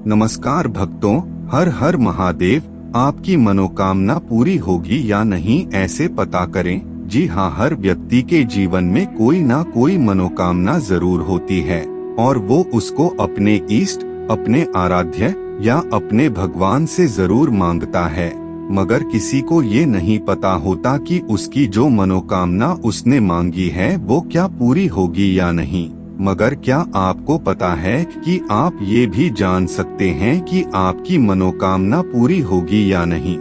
नमस्कार भक्तों, हर हर महादेव। आपकी मनोकामना पूरी होगी या नहीं ऐसे पता करें। जी हाँ, हर व्यक्ति के जीवन में कोई ना कोई मनोकामना जरूर होती है और वो उसको अपने इष्ट, अपने आराध्य या अपने भगवान से जरूर मांगता है। मगर किसी को ये नहीं पता होता कि उसकी जो मनोकामना उसने मांगी है वो क्या पूरी होगी या नहीं। मगर क्या आपको पता है कि आप ये भी जान सकते हैं कि आपकी मनोकामना पूरी होगी या नहीं?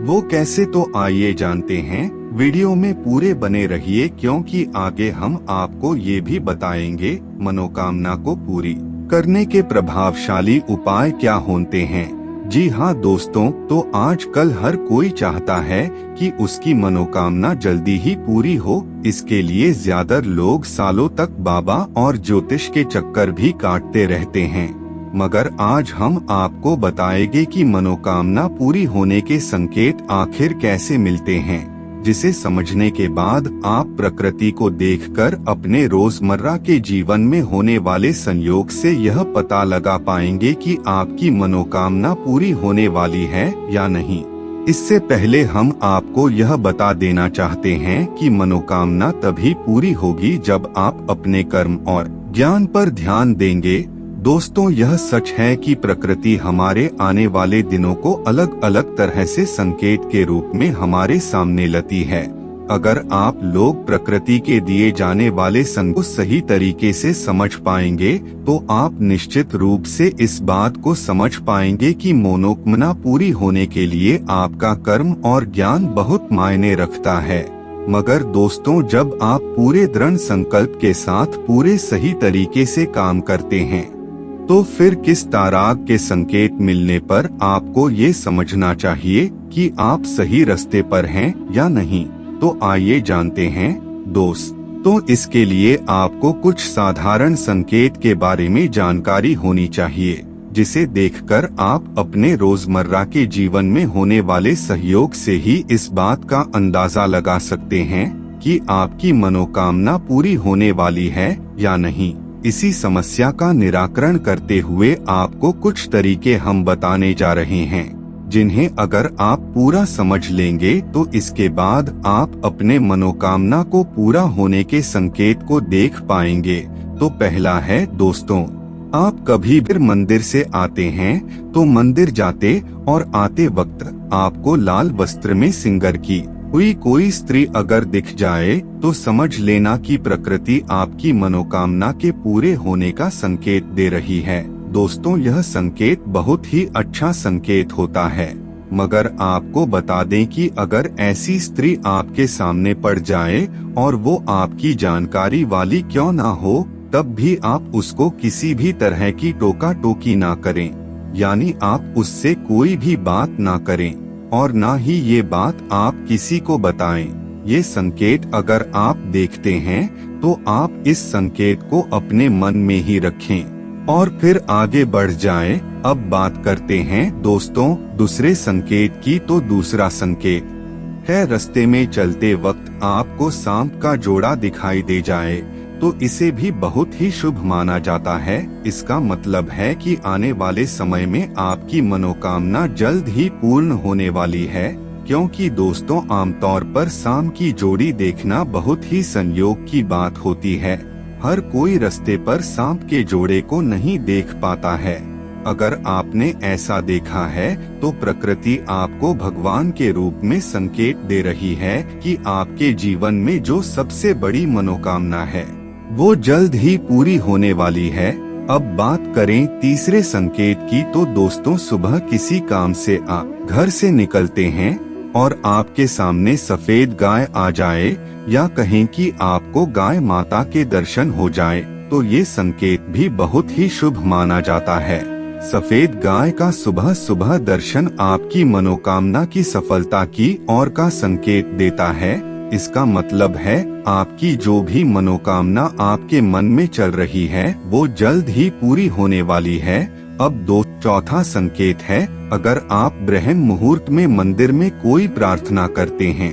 वो कैसे, तो आइए जानते हैं। वीडियो में पूरे बने रहिए क्योंकि आगे हम आपको ये भी बताएंगे मनोकामना को पूरी करने के प्रभावशाली उपाय क्या होते हैं। जी हाँ दोस्तों, तो आजकल हर कोई चाहता है कि उसकी मनोकामना जल्दी ही पूरी हो। इसके लिए ज्यादातर लोग सालों तक बाबा और ज्योतिष के चक्कर भी काटते रहते हैं। मगर आज हम आपको बताएंगे कि मनोकामना पूरी होने के संकेत आखिर कैसे मिलते हैं, जिसे समझने के बाद आप प्रकृति को देखकर अपने रोजमर्रा के जीवन में होने वाले संयोग से यह पता लगा पाएंगे कि आपकी मनोकामना पूरी होने वाली है या नहीं। इससे पहले हम आपको यह बता देना चाहते हैं कि मनोकामना तभी पूरी होगी जब आप अपने कर्म और ज्ञान पर ध्यान देंगे। दोस्तों, यह सच है कि प्रकृति हमारे आने वाले दिनों को अलग अलग तरह से संकेत के रूप में हमारे सामने लाती है। अगर आप लोग प्रकृति के दिए जाने वाले संकेत को सही तरीके से समझ पाएंगे तो आप निश्चित रूप से इस बात को समझ पाएंगे कि मनोकामना पूरी होने के लिए आपका कर्म और ज्ञान बहुत मायने रखता है। मगर दोस्तों, जब आप पूरे दृढ़ संकल्प के साथ पूरे सही तरीके से काम करते हैं तो फिर किस तरह के संकेत मिलने पर आपको ये समझना चाहिए कि आप सही रास्ते पर हैं या नहीं, तो आइए जानते हैं दोस्तों। इसके लिए आपको कुछ साधारण संकेत के बारे में जानकारी होनी चाहिए, जिसे देखकर आप अपने रोजमर्रा के जीवन में होने वाले सहयोग से ही इस बात का अंदाजा लगा सकते हैं कि आपकी मनोकामना पूरी होने वाली है या नहीं। इसी समस्या का निराकरण करते हुए आपको कुछ तरीके हम बताने जा रहे हैं, जिन्हें अगर आप पूरा समझ लेंगे तो इसके बाद आप अपने मनोकामना को पूरा होने के संकेत को देख पाएंगे। तो पहला है दोस्तों, आप कभी भी मंदिर से आते हैं तो मंदिर जाते और आते वक्त आपको लाल वस्त्र में सिंगार की हुई कोई स्त्री अगर दिख जाए तो समझ लेना कि प्रकृति आपकी मनोकामना के पूरे होने का संकेत दे रही है। दोस्तों, यह संकेत बहुत ही अच्छा संकेत होता है। मगर आपको बता दें कि अगर ऐसी स्त्री आपके सामने पड़ जाए और वो आपकी जानकारी वाली क्यों ना हो, तब भी आप उसको किसी भी तरह की टोका टोकी ना करें, यानी आप उससे कोई भी बात ना करें और ना ही ये बात आप किसी को बताएं। ये संकेत अगर आप देखते हैं तो आप इस संकेत को अपने मन में ही रखें और फिर आगे बढ़ जाएं। अब बात करते हैं दोस्तों दूसरे संकेत की। तो दूसरा संकेत है, रास्ते में चलते वक्त आपको सांप का जोड़ा दिखाई दे जाए तो इसे भी बहुत ही शुभ माना जाता है। इसका मतलब है कि आने वाले समय में आपकी मनोकामना जल्द ही पूर्ण होने वाली है, क्योंकि दोस्तों आमतौर पर सांप की जोड़ी देखना बहुत ही संयोग की बात होती है। हर कोई रास्ते पर सांप के जोड़े को नहीं देख पाता है। अगर आपने ऐसा देखा है तो प्रकृति आपको भगवान के रूप में संकेत दे रही है कि आपके जीवन में जो सबसे बड़ी मनोकामना है वो जल्द ही पूरी होने वाली है। अब बात करें तीसरे संकेत की। तो दोस्तों, सुबह किसी काम से आप घर से निकलते हैं और आपके सामने सफेद गाय आ जाए या कहें कि आपको गाय माता के दर्शन हो जाए तो ये संकेत भी बहुत ही शुभ माना जाता है। सफेद गाय का सुबह सुबह दर्शन आपकी मनोकामना की सफलता की ओर का संकेत देता है। इसका मतलब है आपकी जो भी मनोकामना आपके मन में चल रही है वो जल्द ही पूरी होने वाली है। अब चौथा संकेत है, अगर आप ब्रह्म मुहूर्त में मंदिर में कोई प्रार्थना करते हैं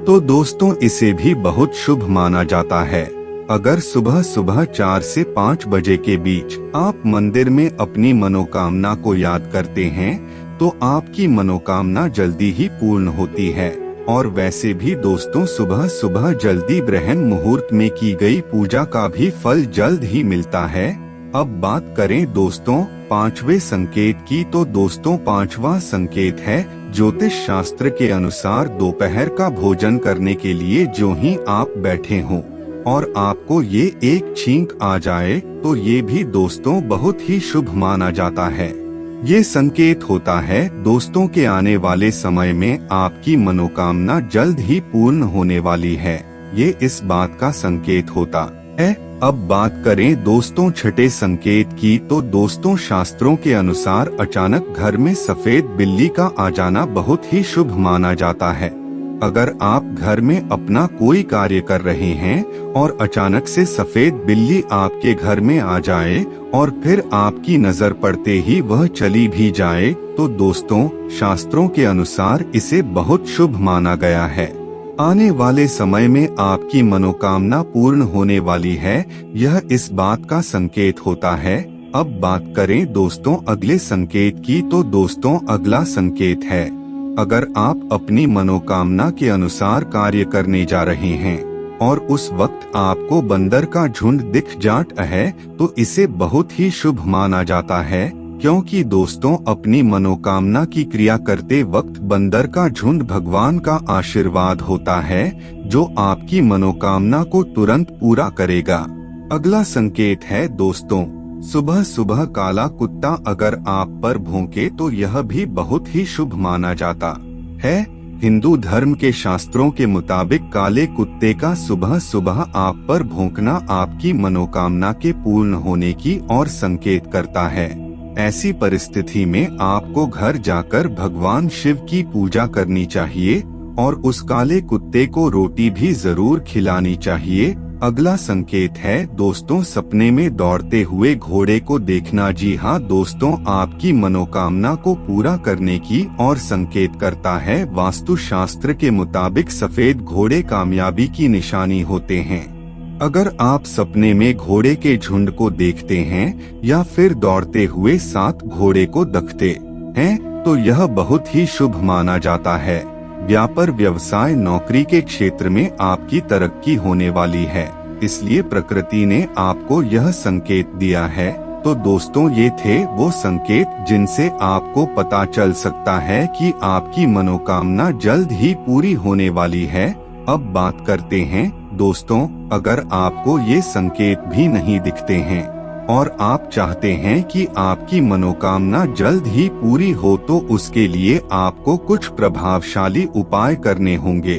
तो दोस्तों इसे भी बहुत शुभ माना जाता है। अगर सुबह सुबह 4 से 5 बजे के बीच आप मंदिर में अपनी मनोकामना को याद करते हैं तो आपकी मनोकामना जल्दी ही पूर्ण होती है। और वैसे भी दोस्तों, सुबह सुबह जल्दी ब्रह्म मुहूर्त में की गई पूजा का भी फल जल्द ही मिलता है। अब बात करें दोस्तों 5वें संकेत की, तो दोस्तों 5वां संकेत है ज्योतिष शास्त्र के अनुसार दोपहर का भोजन करने के लिए जो ही आप बैठे हों और आपको ये एक छींक आ जाए तो ये भी दोस्तों बहुत ही शुभ माना जाता है। ये संकेत होता है दोस्तों के आने वाले समय में आपकी मनोकामना जल्द ही पूर्ण होने वाली है। ये इस बात का संकेत होता है। अब बात करें दोस्तों 6ठे संकेत की, तो दोस्तों शास्त्रों के अनुसार अचानक घर में सफेद बिल्ली का आ जाना बहुत ही शुभ माना जाता है। अगर आप घर में अपना कोई कार्य कर रहे हैं और अचानक से सफेद बिल्ली आपके घर में आ जाए और फिर आपकी नजर पड़ते ही वह चली भी जाए तो दोस्तों शास्त्रों के अनुसार इसे बहुत शुभ माना गया है। आने वाले समय में आपकी मनोकामना पूर्ण होने वाली है, यह इस बात का संकेत होता है। अब बात करें दोस्तों अगले संकेत की, तो दोस्तों अगला संकेत है अगर आप अपनी मनोकामना के अनुसार कार्य करने जा रहे हैं और उस वक्त आपको बंदर का झुंड दिख जाता है तो इसे बहुत ही शुभ माना जाता है, क्योंकि दोस्तों अपनी मनोकामना की क्रिया करते वक्त बंदर का झुंड भगवान का आशीर्वाद होता है जो आपकी मनोकामना को तुरंत पूरा करेगा। अगला संकेत है दोस्तों सुबह सुबह काला कुत्ता अगर आप पर भौंके तो यह भी बहुत ही शुभ माना जाता है। हिंदू धर्म के शास्त्रों के मुताबिक काले कुत्ते का सुबह सुबह आप पर भौंकना आपकी मनोकामना के पूर्ण होने की ओर संकेत करता है। ऐसी परिस्थिति में आपको घर जाकर भगवान शिव की पूजा करनी चाहिए और उस काले कुत्ते को रोटी भी जरूर खिलानी चाहिए। अगला संकेत है दोस्तों सपने में दौड़ते हुए घोड़े को देखना। जी हाँ दोस्तों, आपकी मनोकामना को पूरा करने की और संकेत करता है। वास्तु शास्त्र के मुताबिक सफेद घोड़े कामयाबी की निशानी होते हैं। अगर आप सपने में घोड़े के झुंड को देखते हैं या फिर दौड़ते हुए साथ घोड़े को देखते हैं तो यह बहुत ही शुभ माना जाता है। व्यापार व्यवसाय नौकरी के क्षेत्र में आपकी तरक्की होने वाली है, इसलिए प्रकृति ने आपको यह संकेत दिया है। तो दोस्तों ये थे वो संकेत जिनसे आपको पता चल सकता है कि आपकी मनोकामना जल्द ही पूरी होने वाली है। अब बात करते हैं दोस्तों अगर आपको ये संकेत भी नहीं दिखते हैं और आप चाहते हैं कि आपकी मनोकामना जल्द ही पूरी हो तो उसके लिए आपको कुछ प्रभावशाली उपाय करने होंगे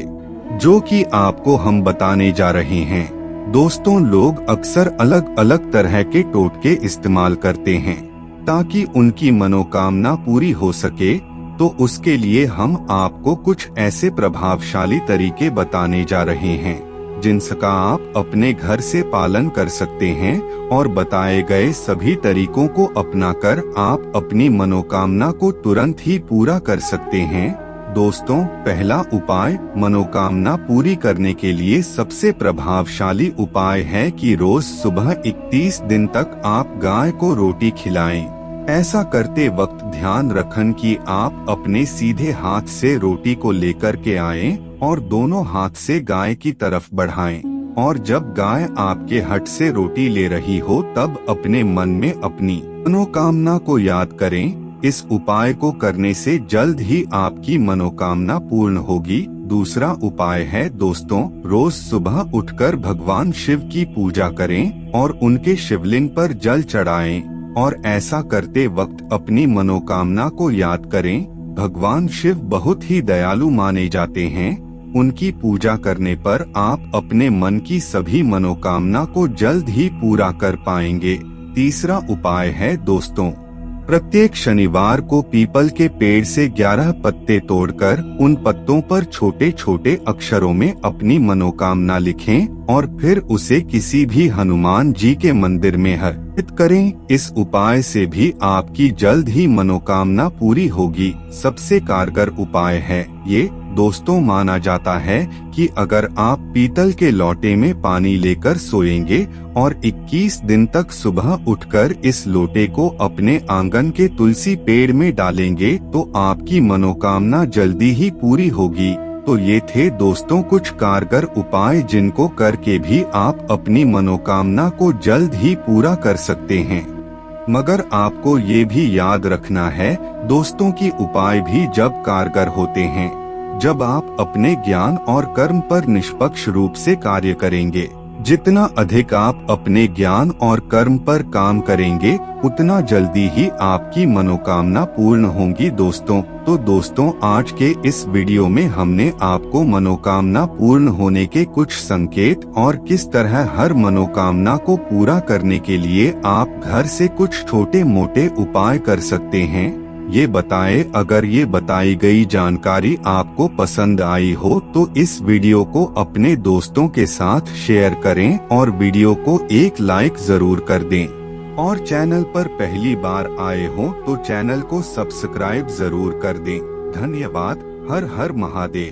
जो कि आपको हम बताने जा रहे हैं। दोस्तों लोग अक्सर अलग अलग तरह के टोटके इस्तेमाल करते हैं ताकि उनकी मनोकामना पूरी हो सके, तो उसके लिए हम आपको कुछ ऐसे प्रभावशाली तरीके बताने जा रहे हैं जिनका आप अपने घर से पालन कर सकते हैं और बताए गए सभी तरीकों को अपनाकर आप अपनी मनोकामना को तुरंत ही पूरा कर सकते हैं। दोस्तों पहला उपाय मनोकामना पूरी करने के लिए सबसे प्रभावशाली उपाय है कि रोज सुबह 31 दिन तक आप गाय को रोटी खिलाएं। ऐसा करते वक्त ध्यान रखें कि आप अपने सीधे हाथ से रोटी को लेकर के आएं और दोनों हाथ से गाय की तरफ बढ़ाएं और जब गाय आपके हट से रोटी ले रही हो तब अपने मन में अपनी मनोकामना को याद करें। इस उपाय को करने से जल्द ही आपकी मनोकामना पूर्ण होगी। दूसरा उपाय है दोस्तों रोज सुबह उठकर भगवान शिव की पूजा करें और उनके शिवलिंग पर जल चढ़ाएं और ऐसा करते वक्त अपनी मनोकामना को याद करें। भगवान शिव बहुत ही दयालु माने जाते हैं। उनकी पूजा करने पर आप अपने मन की सभी मनोकामना को जल्द ही पूरा कर पाएंगे। तीसरा उपाय है दोस्तों प्रत्येक शनिवार को पीपल के पेड़ से 11 पत्ते तोड़कर उन पत्तों पर छोटे छोटे अक्षरों में अपनी मनोकामना लिखें और फिर उसे किसी भी हनुमान जी के मंदिर में अर्पित करें। इस उपाय से भी आपकी जल्द ही मनोकामना पूरी होगी। सबसे कारगर उपाय है ये दोस्तों माना जाता है कि अगर आप पीतल के लोटे में पानी लेकर सोएंगे और 21 दिन तक सुबह उठकर इस लोटे को अपने आंगन के तुलसी पेड़ में डालेंगे तो आपकी मनोकामना जल्दी ही पूरी होगी। तो ये थे दोस्तों कुछ कारगर उपाय जिनको करके भी आप अपनी मनोकामना को जल्द ही पूरा कर सकते हैं। मगर आपको ये भी याद रखना है दोस्तों की उपाय भी जब कारगर होते हैं जब आप अपने ज्ञान और कर्म पर निष्पक्ष रूप से कार्य करेंगे। जितना अधिक आप अपने ज्ञान और कर्म पर काम करेंगे उतना जल्दी ही आपकी मनोकामना पूर्ण होंगी दोस्तों। तो दोस्तों आज के इस वीडियो में हमने आपको मनोकामना पूर्ण होने के कुछ संकेत और किस तरह हर मनोकामना को पूरा करने के लिए आप घर से कुछ छोटे मोटे उपाय कर सकते हैं ये बताए। अगर ये बताई गई जानकारी आपको पसंद आई हो तो इस वीडियो को अपने दोस्तों के साथ शेयर करें और वीडियो को एक लाइक जरूर कर दें। और चैनल पर पहली बार आए हो तो चैनल को सब्सक्राइब जरूर कर दें। धन्यवाद। हर हर महादेव।